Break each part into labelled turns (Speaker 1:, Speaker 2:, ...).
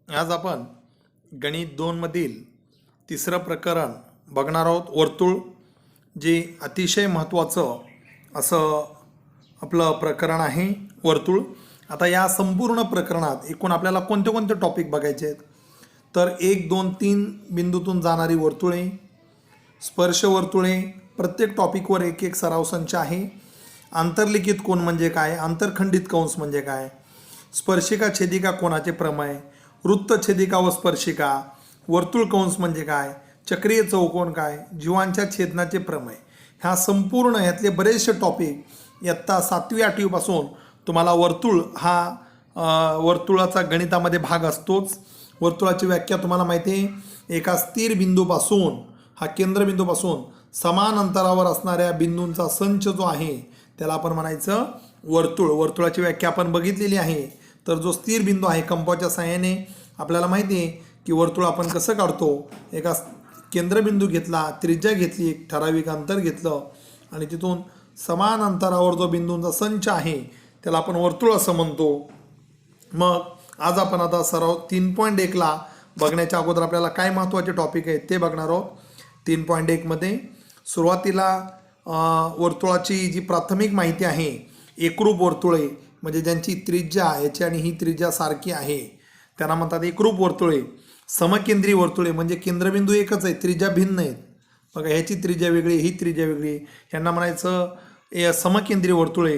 Speaker 1: आज आपण गणित 2 मधील तिसरं प्रकरण बघणार आहोत. वर्तुळ, जे अतिशय महत्त्वाचं असं आपलं प्रकरण आहे वर्तुळ. आता या संपूर्ण प्रकरणात एकूण आपल्याला कोणते कोणते टॉपिक बघायचे आहेत तर 1, 2, 3 बिंदूतून जाणारी वर्तुळे, स्पर्श वर्तुळे, प्रत्येक टॉपिकवर एक एक सराव संच आहे. आंतरलिखित कोन म्हणजे काय, आंतरखंडित कंस म्हणजे काय, स्पर्शिका छेदिका कोनाचे प्रमेय, वृत्तछेदिका व स्पर्शिका, वर्तुळ कंस म्हणजे काय, चक्रीय चौकोन काय, जीवांच्या छेदनाचे प्रमेय, ह्या संपूर्ण ह्यातले बरेचसे टॉपिक इयत्ता 7वी 8वी पासून तुम्हाला वर्तुळ हा वर्तुळाचा गणितामध्ये भाग असतोच. वर्तुळाची व्याख्या तुम्हाला माहिती आहे, एका स्थिर बिंदूपासून हा केंद्रबिंदूपासून समान अंतरावर असणाऱ्या बिंदूंचा संच जो आहे त्याला आपण म्हणायचं वर्तुळ. वर्तुळाची व्याख्या आपण बघितलेली आहे. तर जो स्थिर बिंदू आहे कंपासच्या सहाय्याने आपल्याला माहिती आहे की वर्तुळ आपण कसं काढतो. एका केंद्रबिंदू घेतला, त्रिज्या घेतली, एक ठराविक अंतर घेतलं आणि तिथून समान अंतरावर जो बिंदूंचा संच आहे त्याला आपण वर्तुळ असं म्हणतो. मग आज आपण आता सराव 3.1ला बघण्याच्या अगोदर आपल्याला काय महत्त्वाचे टॉपिक आहेत ते बघणार आहोत. 3.1 मध्ये सुरुवातीला वर्तुळाची जी प्राथमिक माहिती आहे, एकरूप वर्तुळे म्हणजे ज्यांची त्रिज्या याची आणि ही त्रिज्या सारखी आहे त्यांना म्हणतात एकरूप वर्तुळे. समकेंद्री वर्तुळे म्हणजे केंद्रबिंदू एकच आहे, त्रिज्या भिन्न आहेत. बघा, ह्याची त्रिज्या वेगळी, ही त्रिज्या वेगळी, ह्यांना म्हणायचं समकेंद्री वर्तुळे.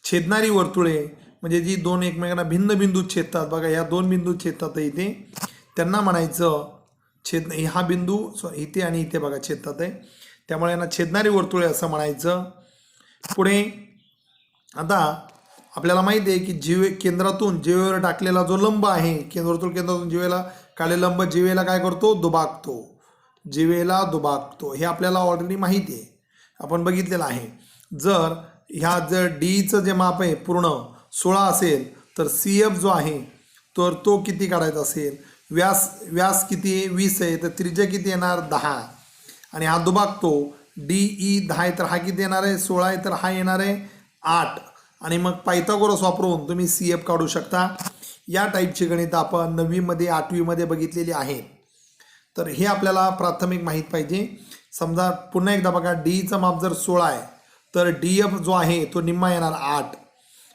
Speaker 1: छेदणारी वर्तुळे म्हणजे जी दोन एकमेकांना भिन्न बिंदू छेदतात, बघा ह्या दोन बिंदू छेदतात इथे, त्यांना म्हणायचं हा बिंदू इथे आणि इथे बघा छेदतात आहे, त्यामुळे यांना छेदणारी वर्तुळे असं म्हणायचं. पुढे आता आपल्याला माहिती आहे की केंद्रातून जीवेवर टाकलेला जो लंब आहे, केंद्रातून जीवेला काढलेला लंब जीवेला काय करतो, दुभागतो, जीवेला दुभागतो. हे आपल्याला ऑलरेडी माहिती आहे, आपण बघितलेलं आहे. जर डीचं जे माप आहे पूर्ण 16 असेल तर CF जो आहे तर तो किती काढायचा असेल, व्यास किती आहे 20 आहे तर त्रिज्या किती येणार 10 आणि हा दुभागतो DE 10 आहे तर हा किती येणार आहे 16 आहे तर हा येणार आहे 8 आणि मग पायथागोरस वापरून तुम्ही CF काढू शकता. या टाईपची गणितं आपण 9वी मध्ये 8वी मध्ये बघितलेली आहेत. तर हे आपल्याला प्राथमिक माहीत पाहिजे. समजा पुन्हा एकदा बघा, डीचं माप जर 16 आहे तर DF जो आहे तो निम्मा येणार 8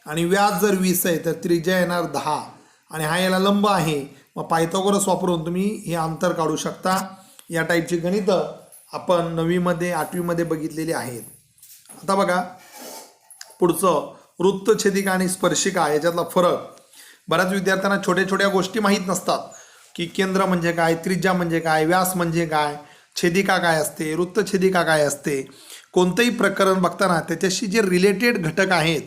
Speaker 1: आणि व्यास जर 20 आहे तर त्रिज्या येणार 10 आणि हा याला लंब आहे. मग पायथागोरस वापरून तुम्ही हे अंतर काढू शकता. या टाईपची गणितं आपण 9वी मध्ये 8वी मध्ये बघितलेली आहेत. आता बघा पुढचं, वृत्तछेदिका आणि स्पर्शिका याच्यातला फरक. बऱ्याच विद्यार्थ्यांना छोट्या छोट्या गोष्टी माहीत नसतात की केंद्र म्हणजे काय, त्रिज्या म्हणजे काय, व्यास म्हणजे काय, छेदिका काय असते, वृत्तछेदिका काय असते. कोणतंही प्रकरण बघताना त्याच्याशी जे रिलेटेड घटक आहेत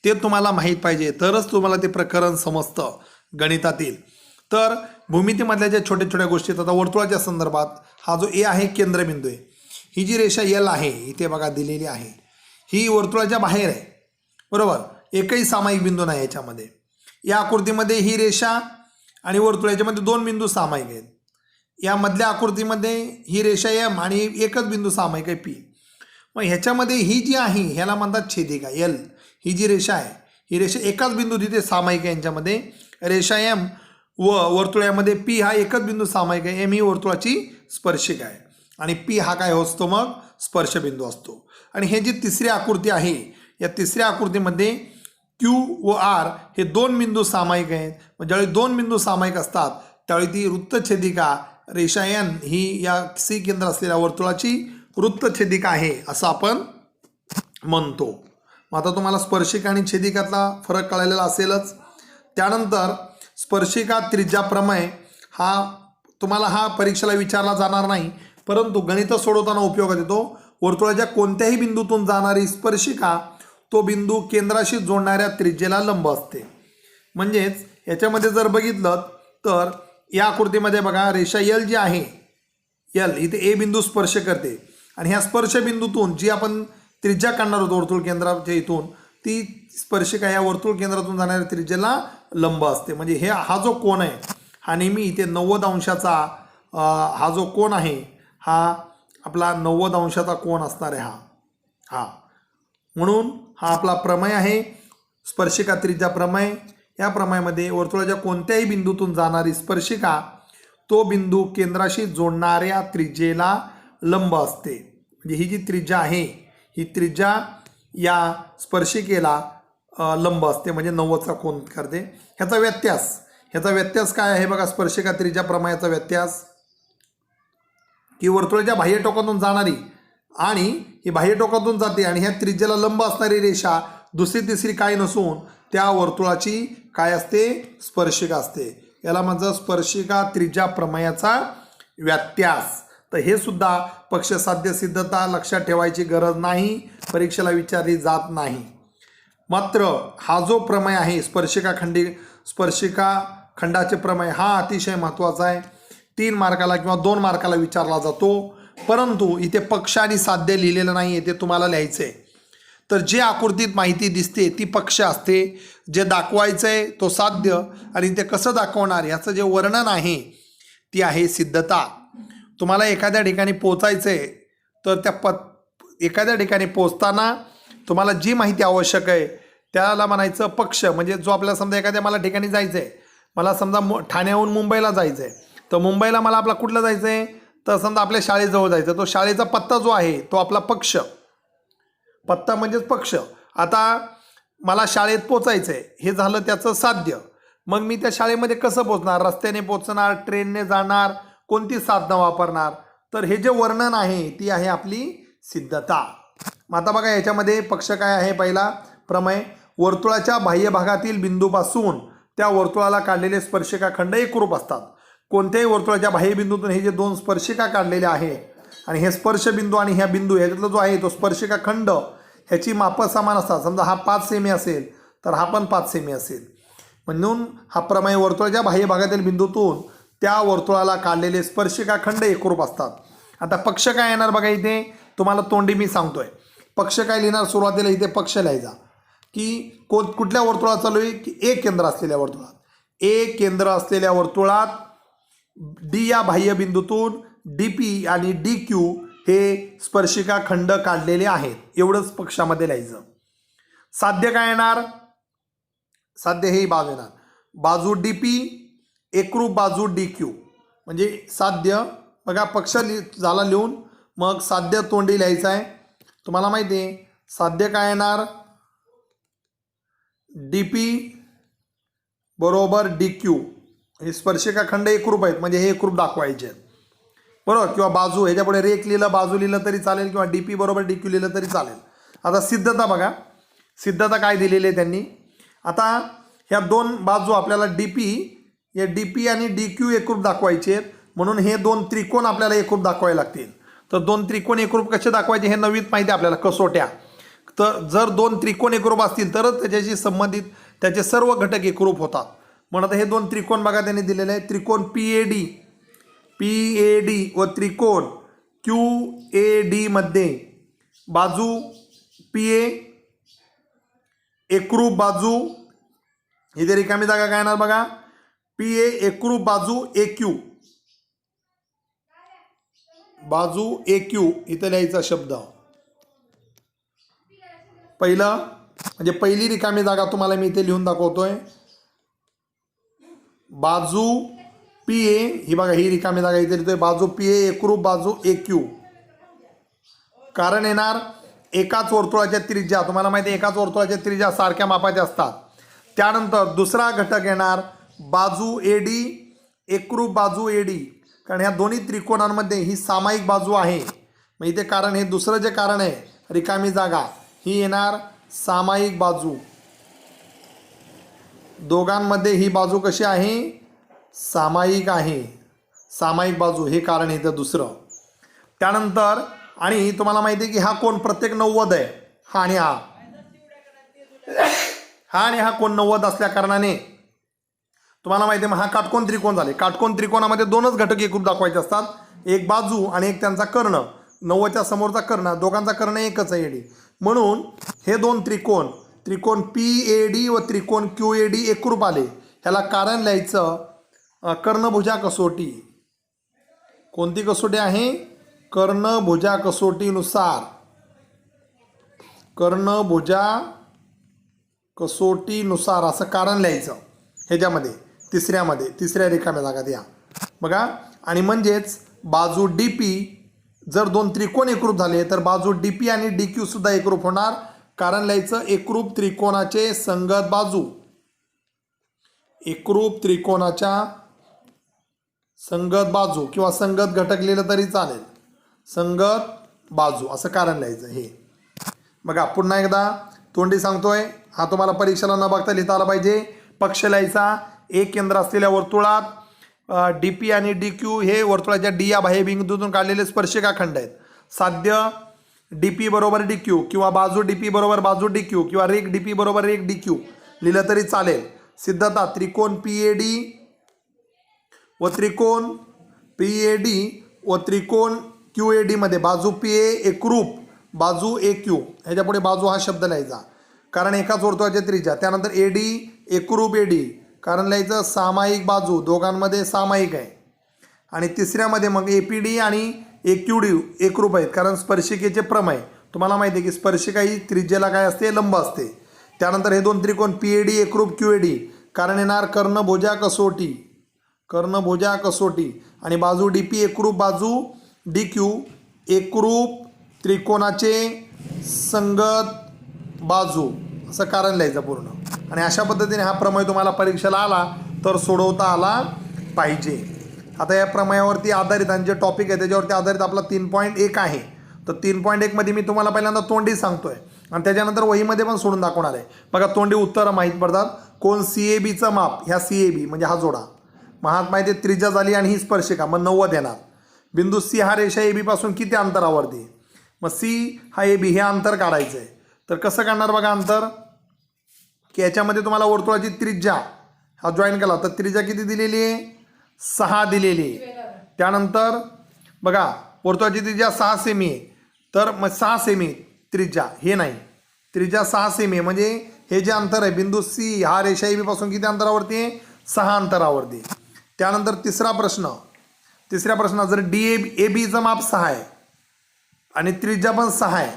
Speaker 1: ते तुम्हाला माहीत पाहिजे, तरच तुम्हाला ते प्रकरण समजतं गणितातील. तर भूमितीमधल्या ज्या छोट्या छोट्या गोष्टी आहेत, आता वर्तुळाच्या संदर्भात हा जो A आहे केंद्रबिंदू आहे, ही जी रेषा L आहे इथे बघा दिलेली आहे, ही वर्तुळाच्या बाहेर आहे, बरोबर. एकही सामायिक बिंदू नाही याच्यामध्ये. या आकृतीमध्ये ही रेषा आणि वर्तुळाच्यामध्ये 2 बिंदू सामायिक आहेत. या मधल्या आकृतीमध्ये ही रेषा M आणि एकच बिंदू सामायिक आहे P. मग ह्याच्यामध्ये ही जी आहे ह्याला म्हणतात छेदिका L. ही जी रेषा आहे ही रेषा एकाच बिंदू तिथे सामायिक आहे. यांच्यामध्ये रेषा M व वर्तुळामध्ये P हा एकच बिंदू सामायिक आहे. M ही वर्तुळाची स्पर्शिका आहे आणि P हा काय असतो मग स्पर्शबिंदू असतो. आणि हे जी तिसरी आकृती आहे, या तिसऱ्या आकृतीमध्ये Q व R हे 2 बिंदू सामायिक आहेत. ज्यावेळी 2 बिंदू सामायिक असतात त्यावेळी ती वृत्तछेदिका रेषा N ही या C केंद्र असलेल्या वर्तुळाची वृत्तछेदिका आहे असं आपण म्हणतो. मग आता तुम्हाला स्पर्शिका आणि छेदिकातला फरक कळलेला असेलच. त्यानंतर स्पर्शिका त्रिज्या प्रमेय तुम्हाला हा परीक्षेला विचारला जाणार नाही, परंतु गणित सोडवताना उपयोगात येतो. वर्तुळाच्या कोणत्याही बिंदूतून जाणारी स्पर्शिका तो बिंदू केंद्राशी जोडणाऱ्या त्रिज्येला लंब असते. म्हणजेच याच्यामध्ये जर बघितलं तर या आकृतीमध्ये बघा, रेषा L जी आहे, L इथे A बिंदू स्पर्श करते आणि ह्या स्पर्श बिंदूतून जी आपण त्रिज्या काढणार होतो वर्तुळ केंद्राच्या इथून, ती स्पर्शिका या वर्तुळ केंद्रातून जाणाऱ्या त्रिज्येला लंब असते. म्हणजे हा जो कोन आहे हा नेहमी इथे 90 अंशाचा हा जो कोन आहे हा आपला 90 अंशाचा कोन असणार आहे हा. म्हणून हा आपला प्रमेय आहे, स्पर्शिका त्रिज्या प्रमेय. या प्रमेयामध्ये वर्तुळाच्या कोणत्याही बिंदूतून जाणारी स्पर्शिका तो बिंदू केंद्राशी जोडणाऱ्या त्रिज्येला लंब असते. म्हणजे ही जी त्रिज्या आहे ही त्रिज्या या स्पर्शिकेला लंब असते, म्हणजे 90चा कोन करते. ह्याचा व्यत्यास काय आहे बघा. स्पर्शिका त्रिज्या प्रमेयाचा व्यत्यास की वर्तुळाच्या बाह्य टोकातून जाणारी आणि ही बाह्य टोकातून जाते आणि ह्या त्रिज्याला लंब असणारी रेषा दुसरी तिसरी काय नसून त्या वर्तुळाची काय असते, स्पर्शिका असते. याला म्हणजे स्पर्शिका त्रिज्या प्रमेयाचा व्यत्यास. तर हे सुद्धा पक्षसाध्य सिद्धता लक्षात ठेवायची गरज नाही, परीक्षेला विचारली जात नाही. मात्र हा जो प्रमेय आहे स्पर्शिका खंडाचे प्रमेय हा अतिशय महत्त्वाचा आहे. 3 मार्काला किंवा 2 मार्काला विचारला जातो. परंतु इथे पक्ष आणि साध्य लिहिलेलं नाही, ते तुम्हाला लिहायचं आहे. तर जे आकृतीत माहिती दिसते ती पक्ष असते, जे दाखवायचं आहे तो साध्य, आणि ते कसं दाखवणार याचं जे वर्णन आहे ती आहे सिद्धता. तुम्हाला एखाद्या ठिकाणी पोचायचं आहे तर त्या एखाद्या ठिकाणी पोचताना तुम्हाला जी माहिती आवश्यक आहे त्याला म्हणायचं पक्ष. म्हणजे जो आपल्याला समजा एखाद्या मला ठिकाणी जायचं आहे, मला समजा ठाण्याहून मुंबईला जायचं आहे, तर मुंबईला मला आपला कुठलं जायचं आहे, तर समजा आपल्या शाळेजवळ जायचं, तो शाळेचा पत्ता जो आहे तो आपला पक्ष. पत्ता म्हणजेच पक्ष. आता मला शाळेत पोचायचं आहे हे झालं त्याचं साध्य. मग मी त्या शाळेमध्ये कसं पोचणार, रस्त्याने पोचणार, ट्रेनने जाणार, कोणती साधनं वापरणार, तर हे जे वर्णन आहे ती आहे आपली सिद्धता. मग आता बघा याच्यामध्ये पक्ष काय आहे. पहिला प्रमेय, वर्तुळाच्या बाह्य भागातील बिंदूपासून त्या वर्तुळाला काढलेले स्पर्शिका खंड एकरूप असतात. कोणत्याही वर्तुळाच्या बाह्य बिंदूतून हे जे 2 स्पर्शिका काढलेल्या आहे आणि हे स्पर्श बिंदू आणि ह्या बिंदू ह्याच्यातला जो आहे तो स्पर्शिका खंड ह्याची मापं समान असतात. समजा हा 5 सेमी असेल तर हा पण 5 सेमी असेल. म्हणून हा प्रमेय वर्तुळाच्या बाह्य भागातील बिंदूतून त्या वर्तुळाला काढलेले स्पर्शिका खंड एकरूप असतात. आता पक्ष काय येणार बघा. इथे तुम्हाला तोंडी मी सांगतोय. पक्ष काय लिहिणार, सुरुवातीला इथे पक्ष लिहायचा की कुठल्या वर्तुळात चालू आहे की एक केंद्र असलेल्या वर्तुळात. एक केंद्र असलेल्या वर्तुळात डी या बाह्य बिंदूतून डी पी आणि डी क्यू हे स्पर्शिका खंड काढलेले आहेत. एवढंच पक्षामध्ये लिहायचं. साध्य काय येणार, साध्य हे बाजू येणार. बाजू डी पी एकरूप बाजू डी क्यू. म्हणजे साध्य बघा पक्ष झाला लिहून, मग साध्य तोंडी लिहायचं आहे. तुम्हाला माहिती आहे साध्य काय येणार, डी पी बरोबर डी क्यू. हे स्पर्शिका खंड एकरूप आहेत म्हणजे हे एकरूप दाखवायचे आहेत बरोबर. किंवा बाजू ह्याच्यापुढे रेख लिहिलं, बाजू लिहिलं तरी चालेल, किंवा डी पी बरोबर डी क्यू लिहिलं तरी चालेल. आता सिद्धता बघा, सिद्धता काय दिलेली आहे त्यांनी. आता ह्या 2 बाजू आपल्याला डी पी, या डी पी आणि डी क्यू एकरूप दाखवायचे आहेत. म्हणून हे 2 त्रिकोण आपल्याला एकरूप दाखवावे लागतील. तर 2 त्रिकोण एकरूप कसे दाखवायचे हे नवीन माहिती आपल्याला, कसोट्या. तर जर 2 त्रिकोण एकरूप असतील तरच त्याच्याशी संबंधित त्याचे सर्व घटक एकरूप होतात. म्हणून आता हे 2 त्रिकोण बघा त्यांनी दिलेले आहेत. त्रिकोण पी ए डी व त्रिकोण क्यू ए डी मध्ये बाजू पी ए एकरूप बाजू, इथे रिकामी जागा काय येणार बघा, पी ए एकरूप बाजू ए क्यू, बाजू ए क्यू इथे लिहायचा शब्द. पहिलं म्हणजे पहिली रिकामी जागा तुम्हाला मी इथे लिहून दाखवतोय. बाजू पी ए ही बघा, ही रिकामी जागा इथे लिहितोय. बाजू पी ए एकरूप बाजू ए क्यू. कारण येणार एकाच वर्तुळाच्या त्रिज्या, तुम्हाला माहिती आहे एकाच वर्तुळाच्या त्रिज्या सारख्या मापाच्या असतात. त्यानंतर दुसरा घटक येणार बाजू ए डी एकरूप बाजू ए डी. कारण ह्या दोन्ही त्रिकोणांमध्ये ही सामायिक बाजू आहे. मग इथे कारण हे दुसरं जे कारण आहे रिकामी जागा ही येणार सामायिक बाजू. दोघांमध्ये ही बाजू कशी आहे, सामायिक आहे. सामायिक बाजू हे कारण इथं दुसरं. त्यानंतर आणि तुम्हाला माहिती आहे की हा कोण प्रत्येक 90 आहे. हा आणि हा कोण 90 असल्या कारणाने तुम्हाला माहिती आहे मग हा काटकोन त्रिकोण झाले. काटकोन त्रिकोणामध्ये 2च घटक एकरूप दाखवायचे असतात, एक बाजू आणि एक त्यांचा कर्ण. 90च्या समोरचा कर्ण, दोघांचा कर्ण एकच आहे एडी. म्हणून हे 2 त्रिकोण पी ए डी व त्रिकोण क्यू ए डी एकरूप आले. ह्याला कारण लिहायचं कर्णभुजा कसोटी. कोणती कसोटी आहे, कर्णभुजा कसोटीनुसार. कर्णभुजा कसोटीनुसार असं कारण लिहायचं. ह्याच्यामध्ये तिसऱ्या रिकाम्या जागात या बघा. आणि म्हणजेच बाजू डी पी जर दोन त्रिकोण एकरूप झाले तर बाजू डी पी आणि डी क्यू सुद्धा एकरूप होणार. कारण लिहायचं एकरूप त्रिकोणाचे संगत बाजू, एकरूप त्रिकोणाच्या संगत बाजू किंवा संगत घटक लिहिलं तरी चालेल, संगत बाजू असं कारण लिहायचं. हे बघा पुन्हा एकदा तोंडी सांगतोय, हा तुम्हाला परीक्षेला न बघता लिहिता आला पाहिजे. पक्ष लिहायचा, एक केंद्र असलेल्या वर्तुळात डी पी आणि डी क्यू हे वर्तुळाच्या डी या बाह्यबिंदूतून काढलेले स्पर्शिका खंड आहेत. साध्य डी पी बरोबर डी क्यू किंवा बाजू डी पी बरोबर बाजू डी क्यू किंवा रेख डी पी बरोबर रेख डी क्यू लिहिलं तरी चालेल. सिद्धता त्रिकोण पी ए डी व त्रिकोण पी ए डी व त्रिकोण क्यू ए डी मध्ये बाजू पी ए एकरूप बाजू ए क्यू, ह्याच्या पुढे बाजू हा शब्द लिहायचा कारण एकाच वर्तुळाच्या त्रिज्या. त्यानंतर ए डी एकरूप ए डी कारण लिहायचं सामायिक बाजू, दोघांमध्ये सामायिक आहे. आणि तिसऱ्यामध्ये मग ए पी डी आणि ए क्यू डी एकरूप आहेत कारण स्पर्शिकेचे प्रमेय. तुम्हाला माहिती आहे की स्पर्शिका ही त्रिज्येला काय असते, लंब असते. त्यानंतर हे दोन त्रिकोण पी ए डी एकरूप क्यू ए डी कारण येणार कर्णभुजा कसोटी, कर्णभुजा कसोटी. आणि बाजू डी पी एकरूप बाजू डी क्यू एकरूप त्रिकोणाचे संगत बाजू असं कारण लिहायचं पूर्ण. आणि अशा पद्धतीने हा प्रमेय तुम्हाला परीक्षेला आला तर सोडवता आला पाहिजे. आता या प्रमेयावरती आधारित आणि जे टॉपिक आहे त्याच्यावरती आधारित आपला 3.1 आहे. तर 3.1 मध्ये मी तुम्हाला पहिल्यांदा तोंडी सांगतोय आणि त्याच्यानंतर वहीमध्ये पण सोडून दाखवणार आहे. बघा तोंडी उत्तरं माहीत पडतात. कोण सी ए बीचं माप, ह्या सी ए बी म्हणजे हा जोडा महात माहिती आहे त्रिज्या झाली आणि ही स्पर्शिका मग 90 येणार. बिंदू सी हा रेषा ए बी पासून किती अंतरावरती, मग सी हा ए बी हे अंतर काढायचं आहे. तर कसं काढणार बघा अंतर, की याच्यामध्ये तुम्हाला वर्तुळाची त्रिज्या हा जॉईन केला तर त्रिज्या किती दिलेली आहे, 6 दिलेली आहे. त्यानंतर बघा वर्तुळाची त्रिज्या 6 सेमी आहे तर मग 6 सेमी त्रिज्या, हे नाही त्रिज्या 6 सेमी आहे म्हणजे हे जे अंतर आहे बिंदू सी हा रेषा ए बी पासून किती अंतरावरती आहे, 6 अंतरावरती. त्यानंतर तिसऱ्या प्रश्न जर डी ए बीचं माप 6 आहे आणि त्रिज्या पण 6 आहे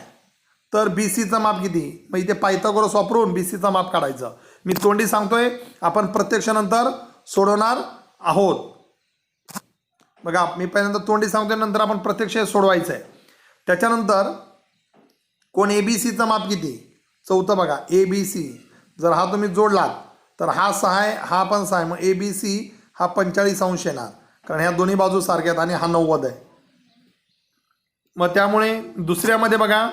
Speaker 1: तर बी सीचं माप किती, मग इथे पायथागोरस वापरून बी सीचं माप काढायचं. मी तोंडी सांगतोय, आपण प्रत्यक्ष नंतर सोडवणार आहोत. बघा मी पहिल्यांदा तोंडी सांगतोय नंतर आपण प्रत्यक्ष सोडवायचं आहे. त्याच्यानंतर कोण ए बी सीचं माप किती, चौथं बघा ए बी सी जर हा तुम्ही जोडलात तर हा 6 आहे हा पण 6 आहे मग ए बी सी हा 45 अंश येणार कारण ह्या दोन्ही बाजू सारख्या आहेत आणि हा 90 आहे. मग त्यामुळे दुसऱ्यामध्ये बघा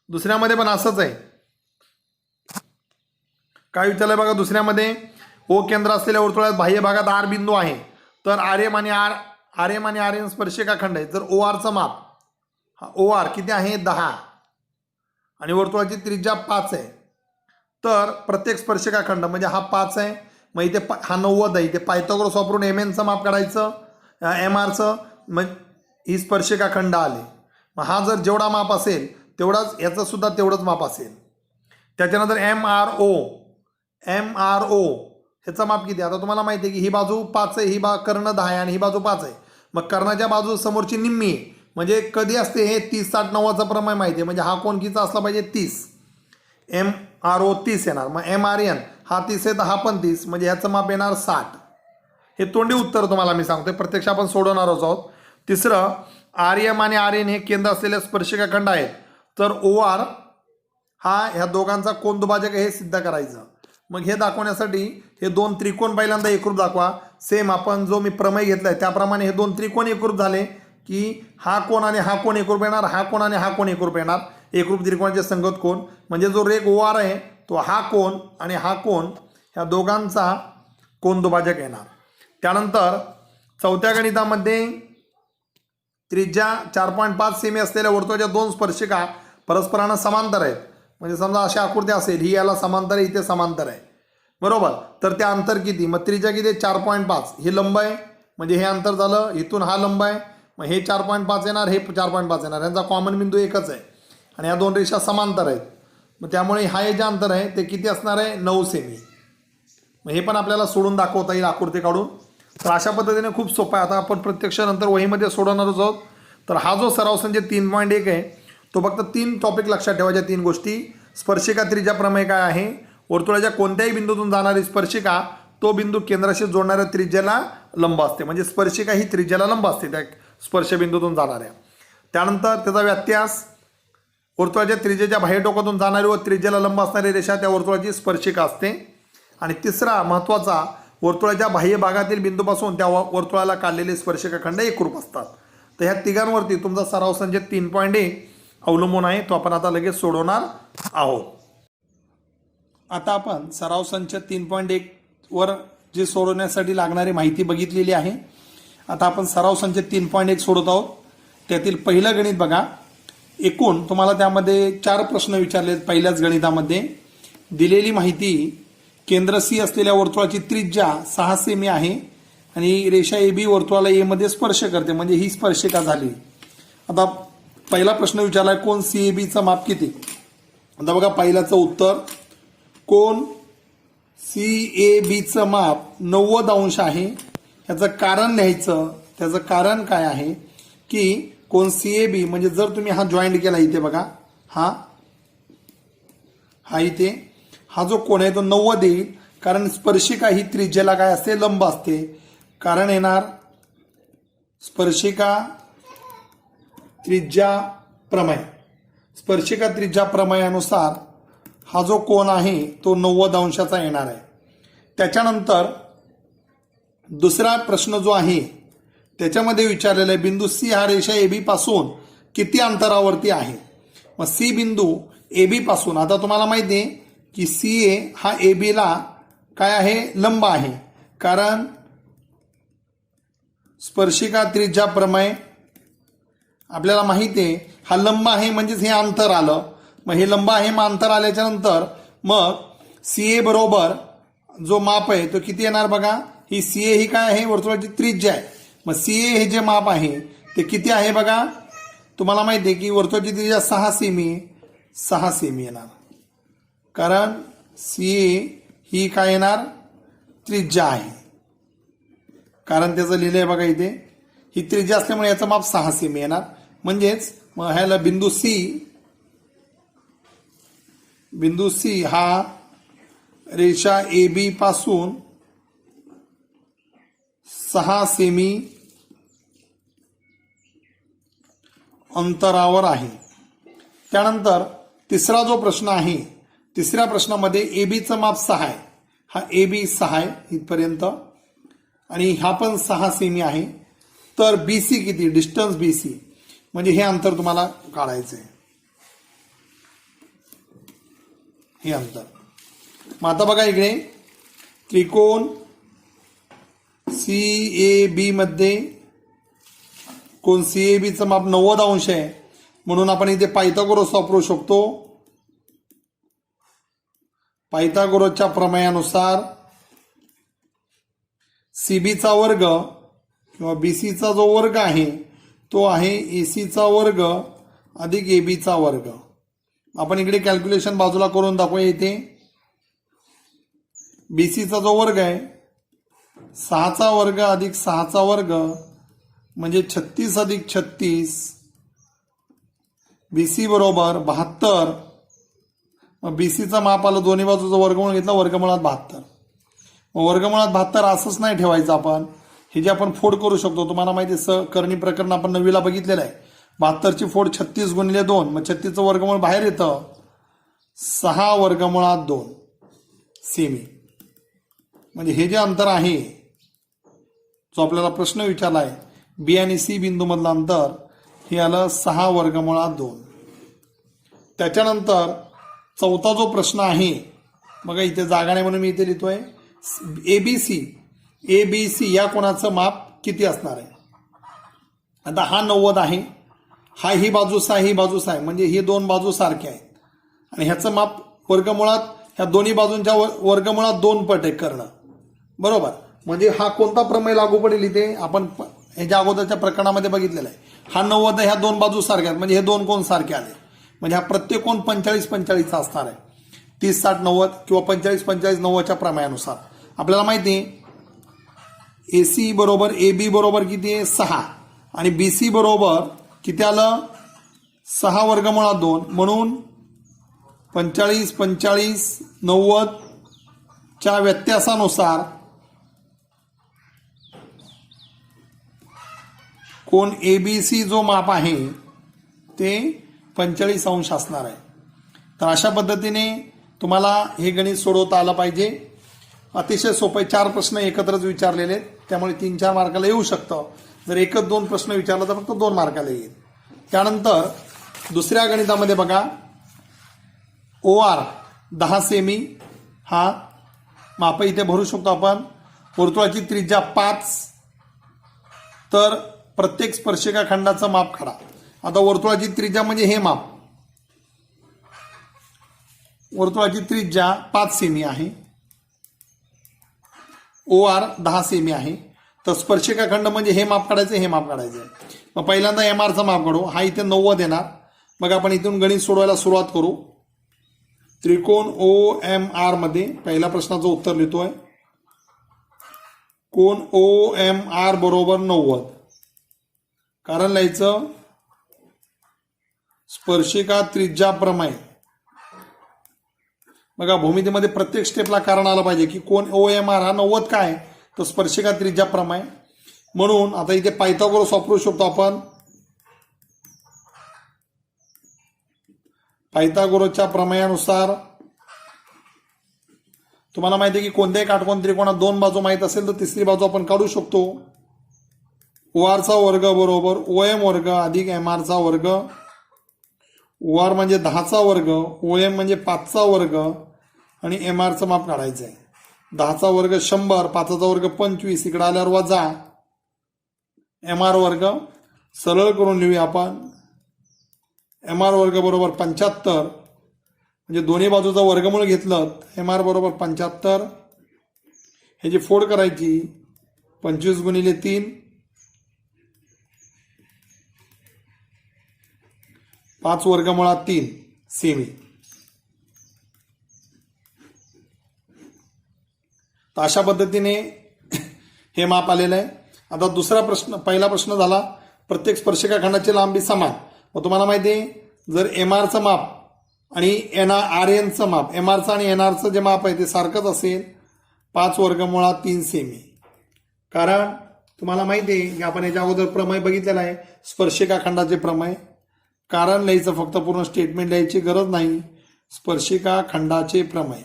Speaker 1: दुसऱ्यामध्ये पण असंच आहे. काय विचारलंय बघा दुसऱ्यामध्ये, ओ केंद्र असलेल्या वर्तुळात बाह्य भागात आर बिंदू आहे तर आर एम आणि आर एन स्पर्शिका खंड आहे. जर ओ आरचं माप हा ओ आर किती आहे 10 आणि वर्तुळाची त्रिज्या 5 आहे तर प्रत्येक स्पर्शिका खंड म्हणजे हा 5 आहे मग इथे हा 90 आहे. इथे पायथागोरस वापरून एम एनचं माप काढायचं, एम आरचं, मग ही स्पर्शिका खंड आले. मग हा जर जेवढा माप असेल तेवढाच याचं सुद्धा तेवढंच माप असेल. त्याच्यानंतर एम आर ओ ह्याचं माप किती, आता तुम्हाला माहिती आहे की ही बाजू 5 आहे, ही कर्ण 10 आहे आणि ही बाजू 5 आहे. मग कर्णाच्या बाजू समोरची निम्मी आहे म्हणजे कधी असते हे 30 60 90चा प्रमेय माहिती आहे म्हणजे हा कोण कितीचा असला पाहिजे 30. एम आर ओ 30 येणार. मग एम आर एन हा 30 आहे तर हा पण 30 म्हणजे ह्याचं माप येणार 60. हे तोंडी उत्तर तुम्हाला मी सांगतोय, प्रत्यक्ष आपण सोडवणार आहोत. तिसरं आर एम आणि आर एन हे केंद्र असलेल्या स्पर्शिका खंड आहेत तर ओ आर हा ह्या दोघांचा कोन दुभाजक हे सिद्ध करायचं. मग हे दाखवण्यासाठी हे दोन त्रिकोण पहिल्यांदा एकरूप दाखवा. सेम आपण जो मी प्रमेय घेतलाय त्याप्रमाणे हे दोन त्रिकोण एकरूप झाले की हा कोण आणि हा कोण एकरूप येणार, हा कोण आणि हा कोण एकरूप येणार. एकरूप त्रिकोणाचे संगत कोण म्हणजे जो रेख ओ आर आहे तो हा कोण आणि हा कोण ह्या दोघांचा कोन दुभाजक येणार. त्यानंतर चौथ्या गणितामध्ये त्रिज्या 4.5 सेमी असलेल्या वर्तुळाच्या दोन स्पर्शिका परस्परांना समांतर आहेत. म्हणजे समजा अशी आकृती असेल, ही याला समांतर आहे इथे समांतर आहे बरोबर, तर ते अंतर किती, मग त्रिज्या किती 4.5, हे लंब आहे म्हणजे हे अंतर झालं, इथून हा लंब आहे मग हे 4.5 येणार, हे 4.5 येणार, यांचा कॉमन बिंदू एकच आहे आणि या दोन रेषा समांतर आहेत. मग त्यामुळे हा हे जे अंतर आहे ते किती असणार आहे 9 सेमी. मग हे पण आपल्याला सोडून दाखवता येईल आकृती काढून. तर अशा पद्धतीने खूप सोपं आहे. आता आपण प्रत्यक्ष नंतर वहीमध्ये सोडवणारच आहोत. तर हा जो सराव संच 3.1 आहे तो फक्त 3 टॉपिक लक्षात ठेवायच्या, 3 गोष्टी. स्पर्शिका त्रिज्या प्रमेय काय आहे, वर्तुळाच्या कोणत्याही बिंदूतून जाणारी स्पर्शिका तो बिंदू केंद्राशी जोडणाऱ्या त्रिज्याला लंब असते. म्हणजे स्पर्शिका ही त्रिज्याला लंब असते त्या स्पर्शबिंदूतून जाणाऱ्या. त्यानंतर त्याचा व्यत्यास, वर्तुळाच्या त्रिज्येच्या बाह्य टोकातून जाणारी व त्रिज्याला लंब असणारी रेषा त्या वर्तुळाची स्पर्शिका असते. आणि तिसरा महत्त्वाचा, वर्तुळाच्या बाह्य भागातील बिंदूपासून त्या वर्तुळाला काढलेले स्पर्शिकाखंड एकरूप असतात. तर ह्या तिघांवरती तुमचा सराव संच 3.1 अवलंबून आहे. तो आपण आता लगेच सोडवणार आहोत. आता आपण सराव संच 3.1 वर जे सोडवण्यासाठी लागणारी माहिती बघितलेली आहे. आता आपण सराव संच 3.1 सोडवत आहोत. त्यातील पहिलं गणित बघा. एकूण तुम्हाला त्यामध्ये 4 प्रश्न विचारले. पहिल्याच गणितामध्ये दिलेली माहिती, केंद्र सी असलेल्या वर्तुळाची त्रिज्या 6 सेमी आहे आणि रेषा ए बी वर्तुळाला ए मध्ये स्पर्श करते, म्हणजे ही स्पर्शिका झाली. आता पहिला प्रश्न विचारलाय, कोण सी ए बीचं माप किती. आता बघा पहिल्याचं उत्तर, कोण सी ए बीचं माप 90 अंश आहे. ह्याचं कारण लिहायचं. त्याचं कारण काय आहे की कोण सी ए बी, म्हणजे जर तुम्ही हा जॉईंट केला इथे बघा, हा इथे हा जो कोण आहे तो 90 येईल, कारण स्पर्शिका ही त्रिज्याला काय असते, लंब असते. कारण येणार स्पर्शिका त्रिज्या प्रमेय. स्पर्शिका त्रिज्या प्रमेयानुसार हा जो कोण आहे तो 90 अंशाचा येणार आहे. त्याच्यानंतर दुसरा प्रश्न जो आहे त्याच्यामध्ये विचारलेला आहे, बिंदू सी हा रेषा ए बी पासून किती अंतरावरती आहे. मग सी बिंदू ए बी पासून, आता तुम्हाला माहिती आहे की सी ए हा ए बी ला काय आहे, लंब आहे. कारण स्पर्शिका त्रिज्या प्रमेय आपल्याला माहिती आहे, हा लंब आहे म्हणजेच हे अंतर आलं. मग हे लंब आहे, मग अंतर आल्याच्या नंतर मग सी ए बरोबर जो माप आहे तो किती येणार बघा. ही सी ए ही काय आहे, वर्तुळाची त्रिज्या आहे. मग सी ए हे जे माप आहे ते किती आहे बघा. तुम्हाला माहिती आहे की वर्तुळाची त्रिज्या 6 सेमी येणार. कारण सी ए ही काय येणार, त्रिज्या आहे. कारण त्याचं लिहिलंय बघा इथे, ही त्रिज्या असल्यामुळे याचं माप 6 सेमी येणार. म्हणजेच मग ह्याला बिंदू सी हा रेषा ए बी पासून 6 सेमी अंतरावर आहे. त्यानंतर तिसरा जो प्रश्न आहे, तिसऱ्या प्रश्नामध्ये ए बीचं माप 6 आहे. हा ए बी 6 आहे इथपर्यंत आणि हा पण 6 सेमी आहे. तर बी सी किती, डिस्टन्स बी सी, म्हणजे हे अंतर तुम्हाला काढायचं आहे, हे अंतर. मग आता बघा इकडे त्रिकोण सी ए बी मध्ये कोण सी ए बीचं माप 90 अंश आहे, म्हणून आपण इथे पायथागोरस वापरू शकतो. पायथागोरसच्या प्रमेयानुसार सीबीचा वर्ग किंवा बीसीचा जो वर्ग आहे तो आहे एसीचा वर्ग अधिक एबीचा वर्ग. आपण इकडे कॅल्क्युलेशन बाजूला करून दाखवूया. इथे बीसीचा जो वर्ग आहे 6चा वर्ग अधिक 6चा वर्ग म्हणजे 36 अधिक 36, बीसी बरोबर 72. मग बीसीचा माप आलं, दोन्ही बाजूचं वर्गमूळ घेतलं, वर्गमुळात 72. मग वर्गमुळात 72 असंच नाही ठेवायचं आपण, हे जे आपण फोड करू शकतो. तुम्हाला माहिती आहे करणी प्रकरण आपण 9वीला बघितलेलं आहे. 72ची फोड 36 गुणिले 2, मग 36चं वर्गमूळ बाहेर येतं 6 वर्गमुळात 2 सेमी. म्हणजे हे जे अंतर आहे जो आपल्याला प्रश्न विचारला आहे, बी आणि सी बिंदू मधलं अंतर हे आलं 6 वर्गमुळात 2. त्याच्यानंतर चौथा जो प्रश्न आहे बघा, इथे जागा नाही म्हणून मी इथे लिहितोय, एबीसी या कोणाचं माप किती असणार आहे. आता हा 90 आहे, हा ही बाजू 6, ही बाजू 6, म्हणजे ही दोन बाजू सारख्या आहेत आणि ह्याचं माप वर्गमुळात ह्या दोन्ही बाजूंच्या वर्गमुळात 2 पट आहे करणं, बरोबर. म्हणजे हा कोणता प्रमेय लागू पडेल इथे, आपण ह्याच्या अगोदरच्या प्रकरणामध्ये बघितलेला आहे. हा 90 ह्या दोन बाजू सारख्या आहेत, म्हणजे हे दोन कोण सारखे आले, म्हणजे हा प्रत्येक कोण 45-45चा असणार आहे. 30-60-90 किंवा 45-45-90च्या प्रमेयानुसार आपल्याला माहिती आहे एसी बरोबर ए बी बरोबर किती आहे 6 आणि बी सी बरोबर किती आलं 6 वर्गमुळात 2, म्हणून 45 45 90 च्या व्यत्यासानुसार कोण ABC जो माप आहे ते 45 अंश असणार आहे. तर अशा पद्धतीने तुम्हाला हे गणित सोडवता आलं पाहिजे. अतिशय सोपे 4 प्रश्न एकत्रच विचारलेले आहेत, त्यामुळे 3-4 मार्काला येऊ शकतं. जर एकच 2 प्रश्न विचारला तर फक्त 2 मार्काला येईल. त्यानंतर दुसऱ्या गणितामध्ये बघा, OR 10 सेमी हा माप इथे भरू शकतो आपण. वर्तुळाची त्रिज्या 5, तर प्रत्येक स्पर्शिका खंडाचं माप काढा. आता वर्तुळाची त्रिज्या म्हणजे हे माप, वर्तुळाची त्रिज्या 5 सेमी आहे, OR 10 सेमी आहे. तर स्पर्शिका खंड म्हणजे हे माप काढायचं, हे माप काढायचं. मग पहिल्यांदा MRचं माप काढू. हा इथे 90 येणार. मग आपण इथून गणित सोडवायला सुरुवात करू. त्रिकोण OMR मध्ये पहिल्या प्रश्नाचं उत्तर लिहितोय. कोण OMR बरोबर 90. कारण लिहायचं स्पर्शिका त्रिज्या प्रमेय. बघा भूमितीमध्ये प्रत्येक स्टेपला कारण आलं पाहिजे की कोण OMR हा 90 काय, तर स्पर्शिका त्रिज्या प्रमेय. म्हणून आता इथे पायथागोरस वापरू शकतो आपण. पायथागोरसच्या प्रमेयानुसार तुम्हाला माहिती आहे की कोणत्याही काटकोन त्रिकोणात 2 बाजू माहित असेल तर तिसरी बाजू आपण काढू शकतो. OR चा वर्ग बरोबर OM वर्ग अधिक MR चा वर्ग. OR म्हणजे 10चा वर्ग, OM म्हणजे 5चा वर्ग आणि MR चं माप काढायचं आहे. 10चा वर्ग 100, 5चा वर्ग 25, इकडे आल्यावर वजा MR वर्ग. सरळ करून लिहूया आपण. MR वर्ग बरोबर 75, म्हणजे दोन्ही बाजूचा वर्गमूळ घेतलं MR बरोबर 75. ह्याची फोड करायची. 25 गुणिले 3 5 वर्गमुळात 3 सेमी. तर अशा पद्धतीने हे माप आलेलं आहे. आता दुसरा प्रश्न, पहिला प्रश्न झाला प्रत्येक स्पर्शिका खंडाची लांबी समान. मग तुम्हाला माहिती आहे जर MRचं माप आणि RNचं माप, MRचं आणि NRचं जे माप आहे ते सारखंच असेल 5 वर्गमुळात 3 सेमी. कारण तुम्हाला माहिती आहे की आपण याच्या अगोदर प्रमेय बघितलेला आहे स्पर्शिका खंडाचे प्रमेय. कारण लिहायचं, फक्त पूर्ण स्टेटमेंट लिहायची गरज नाही. स्पर्शिका खंडाचे प्रमेय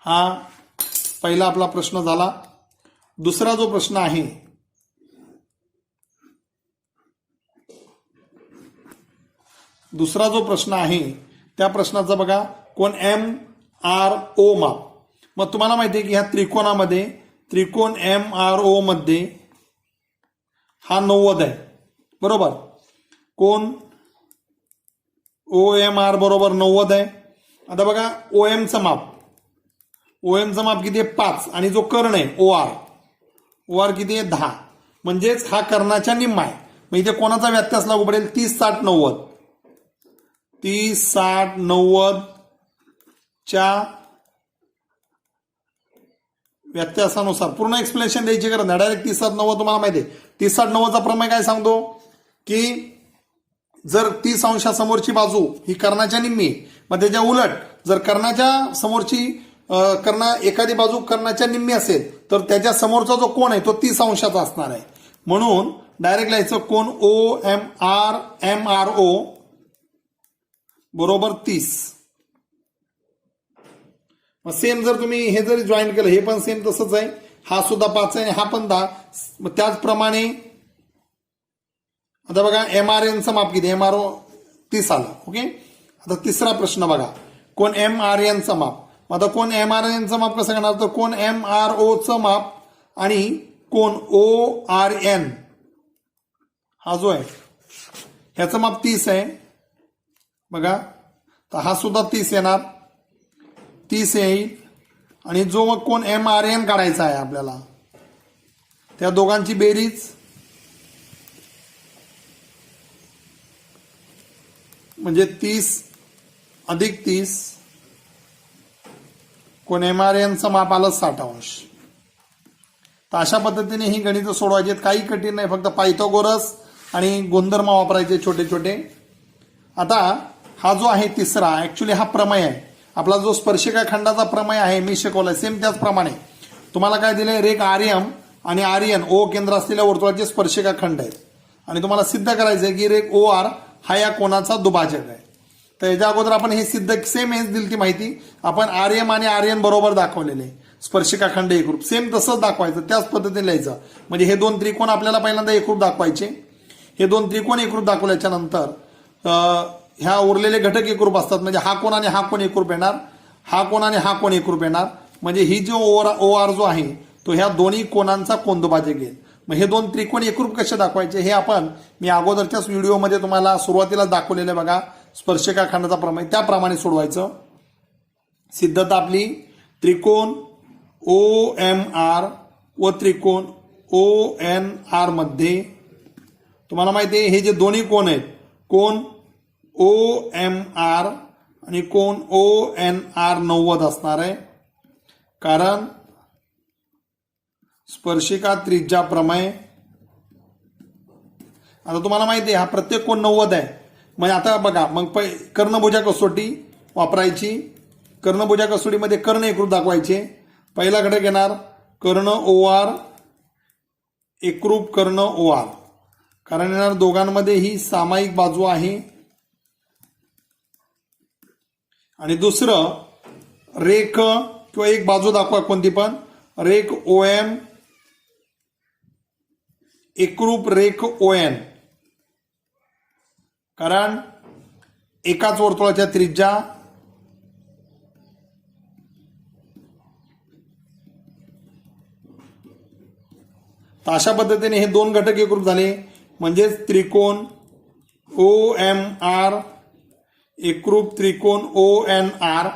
Speaker 1: हा पहिला आपला प्रश्न झाला. दुसरा जो प्रश्न आहे त्या प्रश्नाचा बघा कोण MRO माप. मग तुम्हाला माहिती आहे की ह्या त्रिकोणामध्ये त्रिकोण MRO मध्ये हा 90 आहे बरोबर. कोण OMR बरोबर 90 आहे. आता बघा OMचं माप किती आहे 5 आणि जो कर्ण आहे OR किती आहे 10, म्हणजेच हा कर्णाच्या निम्मा आहे. मग इथे कोणाचा व्यत्यास लागू पडेल 30 60 90. 30 60 90 च्या व्यत्यासानुसार पूर्ण एक्सप्लेनेशन द्यायची गरज नाही, डायरेक्ट 30 60 90. तुम्हाला माहिती आहे 30 60 90 चा प्रमेय काय सांगतो की जर 30 अंशासमोरची बाजू ही कर्णाच्या निम्मी, मग त्याच्या उलट जर कर्णाच्या समोरची एखादी बाजू कर्णाच्या निम्मी असेल तर त्याच्या समोरचा जो कोण आहे तो 30 अंशाचा असणार आहे. म्हणून डायरेक्ट लिहायचं कोण MRO बरोबर 30. मग सेम जर तुम्ही हे जरी जॉईन केलं, हे पण सेम तसंच आहे. हा सुद्धा 5 आहे आणि हा पण 10. मग त्याचप्रमाणे आता बघा MRNचं माप किती, MRO 30 आलं. ओके. आता तिसरा प्रश्न बघा कोण MRNचं माप. आता कोण MRNचं माप कसं करणार, तर कोण MROचं माप आणि कोण ORN हा जो आहे ह्याचं माप 30 आहे बघा. तर हा सुद्धा 30 येणार, 30 येईल. आणि जो मग कोण MRN काढायचा आहे आपल्याला, त्या दोघांची बेरीज म्हणजे 30 अधिक 30 कोण MRNचं माप आलं 60 अंश. तर अशा पद्धतीने ही गणितं सोडवायची. काही कठीण नाही, फक्त पायथागोरस आणि गुणधर्म वापरायचे छोटे छोटे. आता हा जो आहे तिसरा ऍक्च्युली हा प्रमेय आहे. आपला जो स्पर्शिका खंडाचा प्रमेय आहे मी शिकवलाय सेम त्याचप्रमाणे तुम्हाला काय दिलंय, रेख आर्यम आणि आर्यन ओ केंद्र असलेल्या वर्तुळाचे स्पर्शिका खंड आहेत आणि तुम्हाला सिद्ध करायचंय की रेख ओ आर हा या कोणाचा दुभाजक आहे. तर याच्या अगोदर आपण हे सिद्ध सेम हेच दिली ती माहिती आपण आर्यम आणि आर्यन बरोबर दाखवलेले स्पर्शिका खंड एकरूप सेम तसंच दाखवायचं त्याच पद्धतीने लिहायचं. म्हणजे हे दोन त्रिकोण आपल्याला पहिल्यांदा एकरूप दाखवायचे. हे दोन त्रिकोण एकरूप दाखवल्याच्या नंतर ह्या उरलेले घटक एकरूप असतात. म्हणजे हा कोण आणि हा कोण एकरूप येणार, हा कोण आणि हा कोण एकरूप येणार. म्हणजे ही जो ओ आर जो आहे तो ह्या दोन्ही कोणांचा कोन दुभाजक घेईल. मग हे दोन त्रिकोण एकरूप कसे दाखवायचे हे आपण मी अगोदरच्याच व्हिडिओमध्ये तुम्हाला सुरुवातीला दाखवलेलं बघा स्पर्शिका खंडाचा प्रमेय त्याप्रमाणे सोडवायचं. सिद्धता आपली त्रिकोण ओ एम आर व त्रिकोण ओ एन आर मध्ये तुम्हाला माहिती आहे हे जे दोन्ही कोण आहेत कोण ओ एम आर आणि कोण ओ एन आर 90 असणार आहे. कारण स्पर्शिका त्रिज्या प्रमेय. आता तुम्हाला माहिती आहे हा प्रत्येक कोण 90 आहे. म्हणजे आता बघा मग कर्णभुजा कसोटी वापरायची. कर्णभुजा कसोटीमध्ये कर्ण एकरूप दाखवायचे. पहिला घटक येणार कर्ण ओ आर एकरूप कर्ण ओ आर. कारण येणार दोघांमध्ये ही सामायिक बाजू आहे. आणि दुसरं रेख किंवा एक बाजू दाखवा कोणती पण रेख ओ एम एकरूप रेख ओ एन. कारण एकाच वर्तुळाच्या त्रिज्या तर अशा पद्धतीने हे दोन घटक एकरूप झाले. म्हणजेच त्रिकोण ओ एम आर एकरूप त्रिकोण ओ एन आर.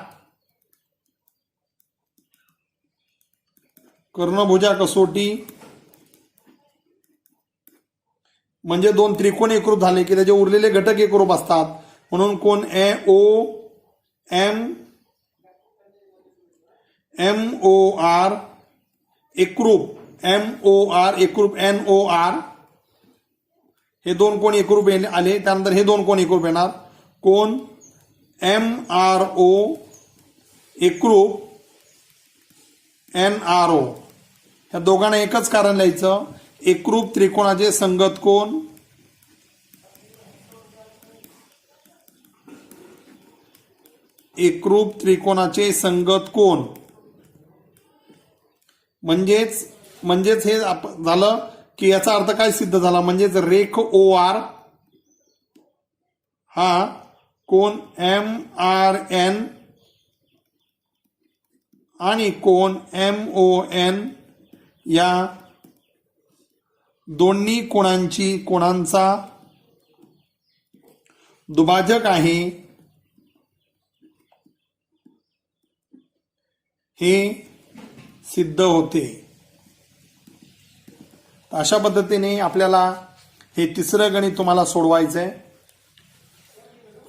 Speaker 1: कर्णभुजा कसोटी म्हणजे दोन त्रिकोण एकरूप झाले की त्याचे उरलेले घटक एकरूप असतात. म्हणून कोण O M M O R एकरूप एम ओ आर एकरूप एन ओ आर. हे दोन कोण एकरूप आले. त्यानंतर हे दोन कोण एकरूप येणार कोण एम आर ओ एकरूप एन आर ओ. ह्या दोघांना एकच कारण लिहायचं एकरूप त्रिकोणाचे संगत कोण एकरूप त्रिकोणाचे संगत कोण. म्हणजेच हे झालं की याचा अर्थ काय सिद्ध झाला. म्हणजेच रेख ओ आर हा कोण एम आर एन आणि कोण एम ओ एन या दोन्ही कोणांचा दुभाजक आहे. हे सिद्ध होते. अशा पद्धतीने आपल्याला हे तिसरं गणित तुम्हाला सोडवायचं आहे.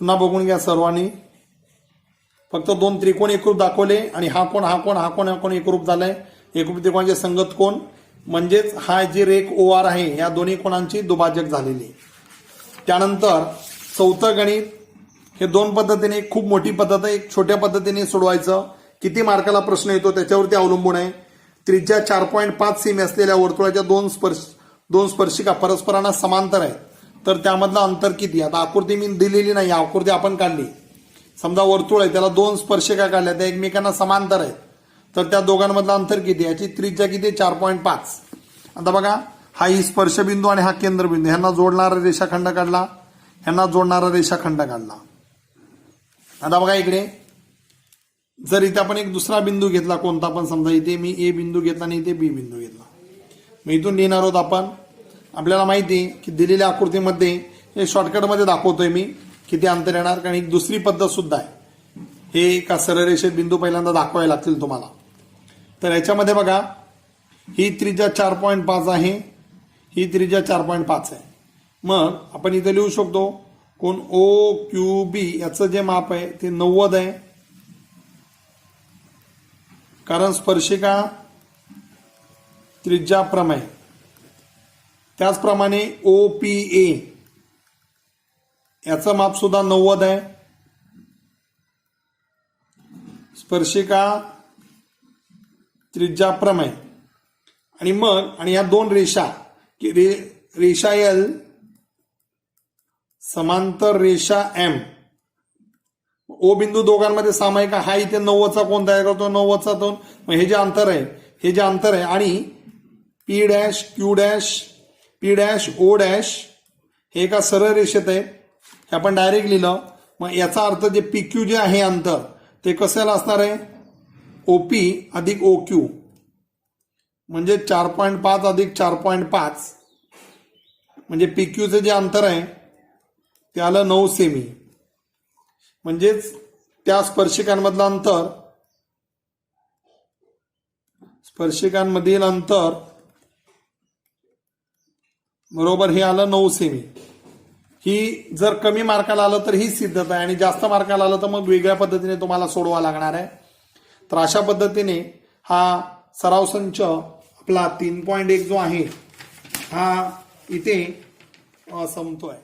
Speaker 1: पुन्हा बघून घ्या सर्वांनी. फक्त दोन त्रिकोण एकरूप दाखवले आणि हा कोण एकरूप झालाय. एकरूप त्रिकोणाचे संगत कोण म्हणजेच हा जी रेख ओ आर आहे या दोन्ही कोणांची दुभाजक झालेली. त्यानंतर चौथं गणित हे दोन पद्धतीने खूप मोठी पद्धत आहे. एक छोट्या पद्धतीने सोडवायचं. किती मार्काला प्रश्न येतो त्याच्यावरती अवलंबून आहे. त्रिज्या 4.5 सेमी असलेल्या वर्तुळाच्या दोन स्पर्शिका परस्परांना समांतर आहेत तर त्यामधलं अंतर किती. आता आकृती मी दिलेली नाही आकृती आपण काढली. समजा वर्तुळ आहे त्याला दोन स्पर्शिका काढल्या त्या एकमेकांना समांतर आहेत तर त्या दोघांमधलं अंतर किती याची त्रिज्या किती 4.5. आता बघा हा ही स्पर्शबिंदू आणि हा केंद्रबिंदू ह्यांना जोडणारा रेषाखंड काढला. ह्यांना जोडणारा रेषाखंड काढला. आता बघा इकडे जर इथे आपण एक दुसरा बिंदू घेतला कोणता पण समजा इथे मी ए बिंदू घेतला आणि इथे बी बिंदू घेतला. मग इथून लिहिणार आहोत आपण. आपल्याला माहिती आहे की दिलेल्या आकृतीमध्ये हे शॉर्टकटमध्ये दाखवतोय मी किती अंतर येणार. कारण एक दुसरी पद्धत सुद्धा आहे. हे एका सरळ रेषेत बिंदू पहिल्यांदा दाखवावे लागतील तुम्हाला. तर याच्यामध्ये बघा ही त्रिज्या 4.5 आहे. ही त्रिज्या 4.5 आहे. मग आपण इथे लिहू शकतो कोण ओ क्यू बी याचं जे माप आहे ते 90 आहे. कारण स्पर्शिका त्रिज्या प्रमेय. त्याचप्रमाणे ओ पी ए याचं माप सुद्धा 90 आहे. स्पर्शिका त्रिज्या प्रमेय आणि मग आणि या दोन रेषा की रेषा एल समांतर रेषा एम, ओ बिंदू दोघांमध्ये सामायिक हा इथे 90चा कोण तयार करतो, 90चा कोण, मग हे जे अंतर आहे आणि P dash Q dash P dash O dash हे एका सरळ रेषेत आहे, हे आपण डायरेक्ट लिहिलं. मग याचा अर्थ जे पी क्यू जे आहे अंतर ते कशाला असणार आहे, ओपी अधिक ओ क्यू म्हणजे 4.5 अधिक 4.5 म्हणजे पी क्यूचं जे अंतर आहे ते आलं 9 सेमी. म्हणजेच त्या स्पर्शिकांमधील अंतर बरोबर हे आलं 9 सेमी. ही जर कमी मार्काला आलं तर ही सिद्धता आहे आणि जास्त मार्काला आलं तर मग वेगळ्या पद्धतीने तुम्हाला सोडवा लागणार आहे. तर अशा पद्धतीने हा सराव संच आपला 3.1 जो आहे हा इथे संपतोय.